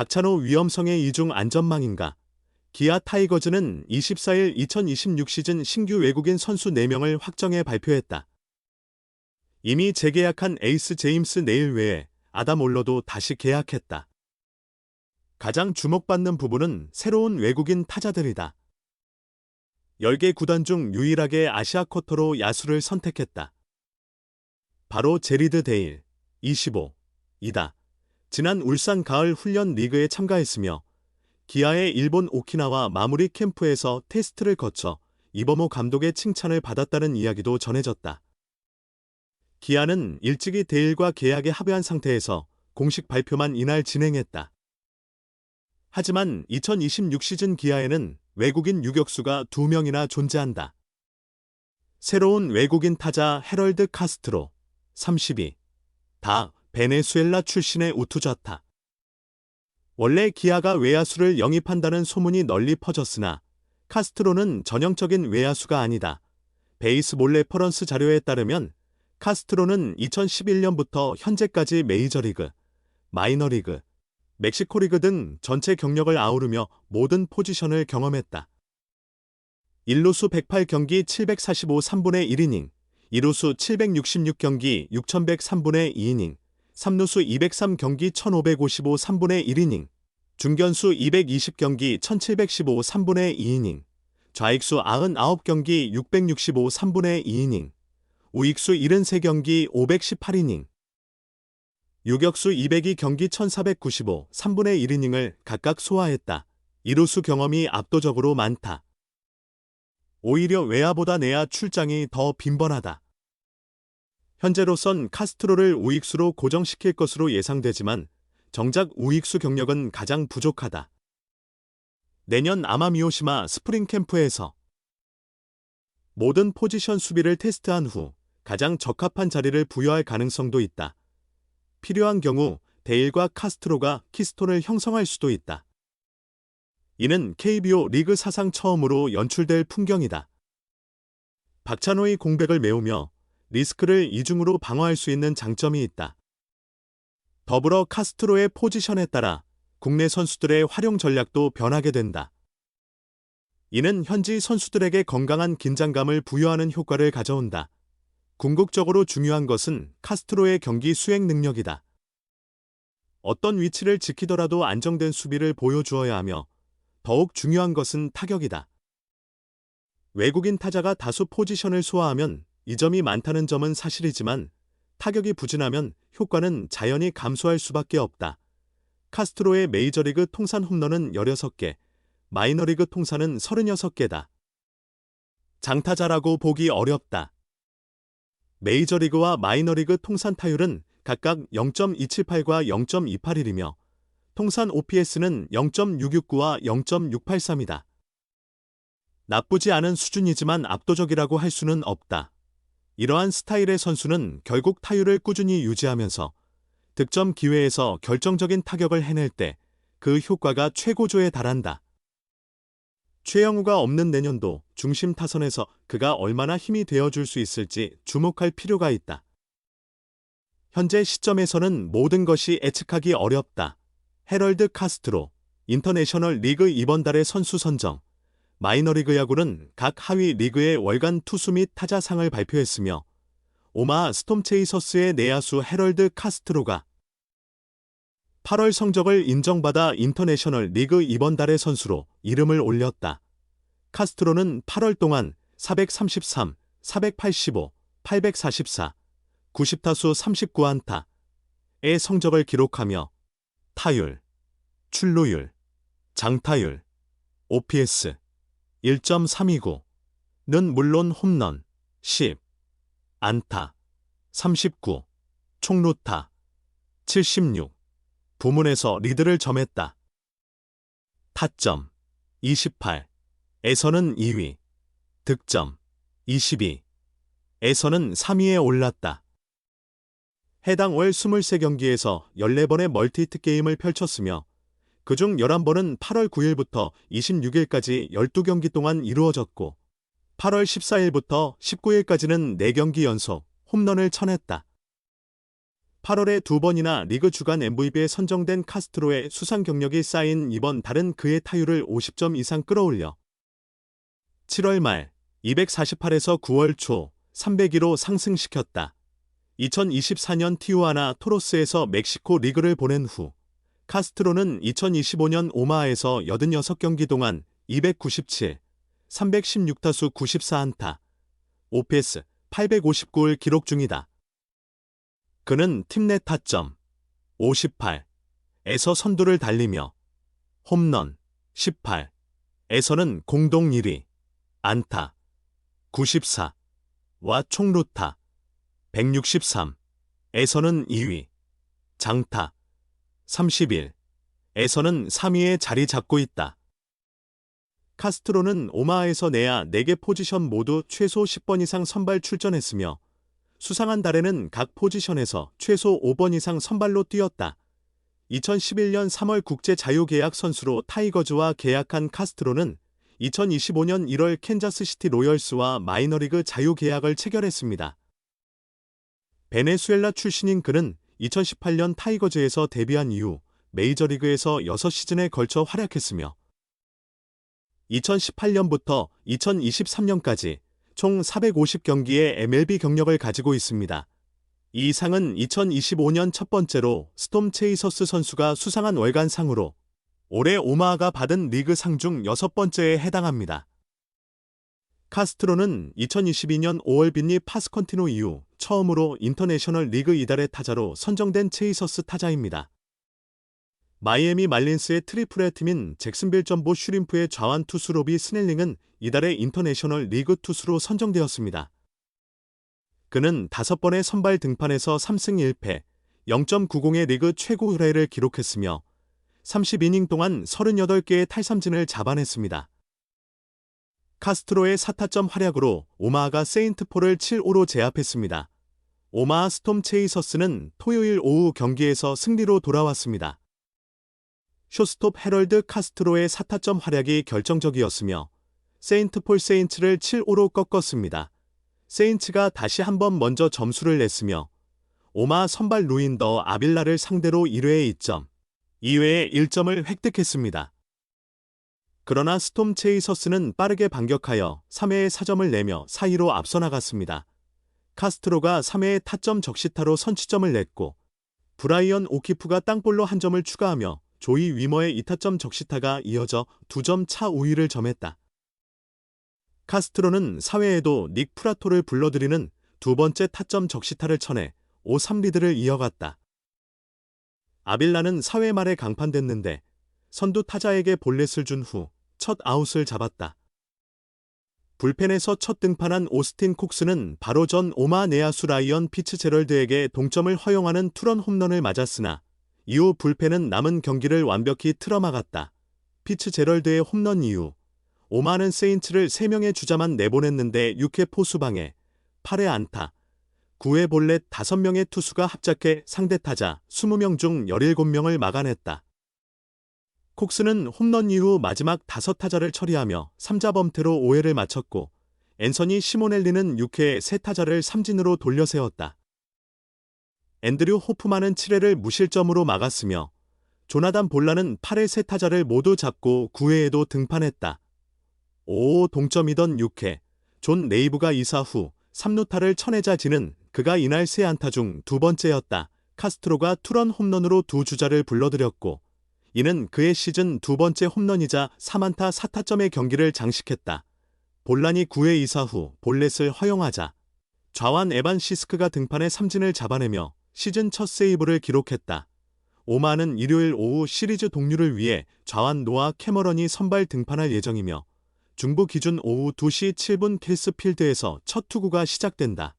박찬호 위험성의 이중 안전망인가? 기아 타이거즈는 24일 2026 시즌 신규 외국인 선수 4명을 확정해 발표했다. 이미 재계약한 에이스 제임스 네일 외에 아담 올러도 다시 계약했다. 가장 주목받는 부분은 새로운 외국인 타자들이다. 10개 구단 중 유일하게 아시아 쿼터로 야수를 선택했다. 바로 제리드 데일, 25이다. 지난 울산 가을 훈련 리그에 참가했으며 기아의 일본 오키나와 마무리 캠프에서 테스트를 거쳐 이범호 감독의 칭찬을 받았다는 이야기도 전해졌다. 기아는 일찍이 데일과 계약에 합의한 상태에서 공식 발표만 이날 진행했다. 하지만 2026 시즌 기아에는 외국인 유격수가 2명이나 존재한다. 새로운 외국인 타자 헤럴드 카스트로, 32. 다 베네수엘라 출신의 우투자타. 원래 기아가 외야수를 영입한다는 소문이 널리 퍼졌으나 카스트로는 전형적인 외야수가 아니다. 베이스볼 레퍼런스 자료에 따르면 카스트로는 2011년부터 현재까지 메이저리그, 마이너리그, 멕시코리그 등 전체 경력을 아우르며 모든 포지션을 경험했다. 1루수 108경기 745 3분의 1이닝, 2루수 766경기 6103분의 2이닝, 3루수 203경기 1555 3분의 1이닝, 중견수 220경기 1715 3분의 2이닝, 좌익수 99경기 665 3분의 2이닝, 우익수 73경기 518이닝, 유격수 202경기 1495 3분의 1이닝을 각각 소화했다. 이루수 경험이 압도적으로 많다. 오히려 외야보다 내야 출장이 더 빈번하다. 현재로선 카스트로를 우익수로 고정시킬 것으로 예상되지만 정작 우익수 경력은 가장 부족하다. 내년 아마미오시마 스프링 캠프에서 모든 포지션 수비를 테스트한 후 가장 적합한 자리를 부여할 가능성도 있다. 필요한 경우 데일과 카스트로가 키스톤을 형성할 수도 있다. 이는 KBO 리그 사상 처음으로 연출될 풍경이다. 박찬호의 공백을 메우며 리스크를 이중으로 방어할 수 있는 장점이 있다. 더불어 카스트로의 포지션에 따라 국내 선수들의 활용 전략도 변하게 된다. 이는 현지 선수들에게 건강한 긴장감을 부여하는 효과를 가져온다. 궁극적으로 중요한 것은 카스트로의 경기 수행 능력이다. 어떤 위치를 지키더라도 안정된 수비를 보여주어야 하며 더욱 중요한 것은 타격이다. 외국인 타자가 다수 포지션을 소화하면 이점이 많다는 점은 사실이지만 타격이 부진하면 효과는 자연히 감소할 수밖에 없다. 카스트로의 메이저리그 통산 홈런은 16개, 마이너리그 통산은 36개다. 장타자라고 보기 어렵다. 메이저리그와 마이너리그 통산 타율은 각각 0.278과 0.281이며 통산 OPS는 0.669와 0.683이다. 나쁘지 않은 수준이지만 압도적이라고 할 수는 없다. 이러한 스타일의 선수는 결국 타율을 꾸준히 유지하면서 득점 기회에서 결정적인 타격을 해낼 때 그 효과가 최고조에 달한다. 최영우가 없는 내년도 중심 타선에서 그가 얼마나 힘이 되어줄 수 있을지 주목할 필요가 있다. 현재 시점에서는 모든 것이 예측하기 어렵다. 헤럴드 카스트로, 인터내셔널 리그 이번 달의 선수 선정, 마이너리그 야구는 각 하위 리그의 월간 투수 및 타자상을 발표했으며 오마하 스톰체이서스의 내야수 헤럴드 카스트로가 8월 성적을 인정받아 인터내셔널 리그 이번 달의 선수로 이름을 올렸다. 카스트로는 8월 동안 433, 485, 844, 90타수 39안타의 성적을 기록하며 타율, 출루율, 장타율, OPS 1.329는 물론 홈런 10, 안타 39, 총루타 76 부문에서 리드를 점했다. 타점 28에서는 2위, 득점 22에서는 3위에 올랐다. 해당 월 23경기에서 14번의 멀티히트 게임을 펼쳤으며 그중 11번은 8월 9일부터 26일까지 12경기 동안 이루어졌고 8월 14일부터 19일까지는 4경기 연속 홈런을 쳐냈다. 8월에 2번이나 리그 주간 MVP에 선정된 카스트로의 수상 경력이 쌓인 이번 달은 그의 타율을 50점 이상 끌어올려 7월 말 248에서 9월 초 302로 상승시켰다. 2024년 티후아나 토로스에서 멕시코 리그를 보낸 후 카스트로는 2025년 오마하에서 86경기 동안 297, 316타수 94안타, OPS 859를 기록 중이다. 그는 팀 내 타점 58에서 선두를 달리며 홈런 18에서는 공동 1위, 안타 94와 총루타 163에서는 2위, 장타 31에서는 3위에 자리 잡고 있다. 카스트로는 오마하에서 내야 4개 포지션 모두 최소 10번 이상 선발 출전했으며 수상한 달에는 각 포지션에서 최소 5번 이상 선발로 뛰었다. 2011년 3월 국제 자유계약 선수로 타이거즈와 계약한 카스트로는 2025년 1월 캔자스시티 로열스와 마이너리그 자유계약을 체결했습니다. 베네수엘라 출신인 그는 2018년 타이거즈에서 데뷔한 이후 메이저리그에서 6시즌에 걸쳐 활약했으며 2018년부터 2023년까지 총 450경기의 MLB 경력을 가지고 있습니다. 이 상은 2025년 첫 번째로 스톰 체이서스 선수가 수상한 월간상으로 올해 오마하가 받은 리그 상 중 6번째에 해당합니다. 카스트로는 2022년 5월 빈니 파스컨티노 이후 처음으로 인터내셔널 리그 이달의 타자로 선정된 체이서스 타자입니다. 마이애미 말린스의 트리플 A 팀인 잭슨빌 점보 슈림프의 좌완 투수 로비 스넬링은 이달의 인터내셔널 리그 투수로 선정되었습니다. 그는 5번의 선발 등판에서 3승 1패, 0.90의 리그 최고 의뢰를 기록했으며 30이닝 동안 38개의 탈삼진을 잡아냈습니다. 카스트로의 4타점 활약으로 오마하가 세인트폴을 7-5로 제압했습니다. 오마하 스톰 체이서스는 토요일 오후 경기에서 승리로 돌아왔습니다. 쇼스톱 해럴드 카스트로의 4타점 활약이 결정적이었으며 세인트폴 세인츠를 7-5로 꺾었습니다. 세인츠가 다시 한번 먼저 점수를 냈으며 오마하 선발 루인더 아빌라를 상대로 1회에 2점, 2회에 1점을 획득했습니다. 그러나 스톰 체이서스는 빠르게 반격하여 3회에 4점을 내며 4-2로 앞서 나갔습니다. 카스트로가 3회에 타점 적시타로 선취점을 냈고 브라이언 오키프가 땅볼로 한 점을 추가하며 조이 위머의 2타점 적시타가 이어져 2점 차 우위를 점했다. 카스트로는 4회에도 닉 프라토를 불러들이는 두 번째 타점 적시타를 쳐내 5-3 리드를 이어갔다. 아빌라는 4회 말에 강판됐는데 선두 타자에게 볼넷을 준 후 첫 아웃을 잡았다. 불펜에서 첫 등판한 오스틴 콕스는 바로 전 오마하 내야수 라이언 피츠제럴드에게 동점을 허용하는 투런 홈런을 맞았으나 이후 불펜은 남은 경기를 완벽히 틀어막았다. 피츠제럴드의 홈런 이후 오마하는 세인츠를 3명의 주자만 내보냈는데 6회 포수방해, 8회 안타, 9회 볼넷 5명의 투수가 합작해 상대 타자 20명 중 17명을 막아냈다. 콕스는 홈런 이후 마지막 5타자를 처리하며 3자 범퇴로 5회를 마쳤고 앤서니 시모넬리는 6회에 3타자를 삼진으로 돌려세웠다. 앤드류 호프만은 7회를 무실점으로 막았으며 조나단 볼라는 8회 3타자를 모두 잡고 9회에도 등판했다. 5-5 동점이던 6회, 존 레이브가 2사 후 3루타를 쳐내자 지는 그가 이날 3안타 중 두 번째였다. 카스트로가 투런 홈런으로 두 주자를 불러들였고 이는 그의 시즌 두 번째 홈런이자 3안타 4타점의 경기를 장식했다. 볼란이 9회 2사 후 볼넷을 허용하자 좌완 에반 시스크가 등판해 삼진을 잡아내며 시즌 첫 세이브를 기록했다. 오마하는 일요일 오후 시리즈 동률을 위해 좌완 노아 캐머런이 선발 등판할 예정이며 중부 기준 오후 2시 7분 켈스필드에서 첫 투구가 시작된다.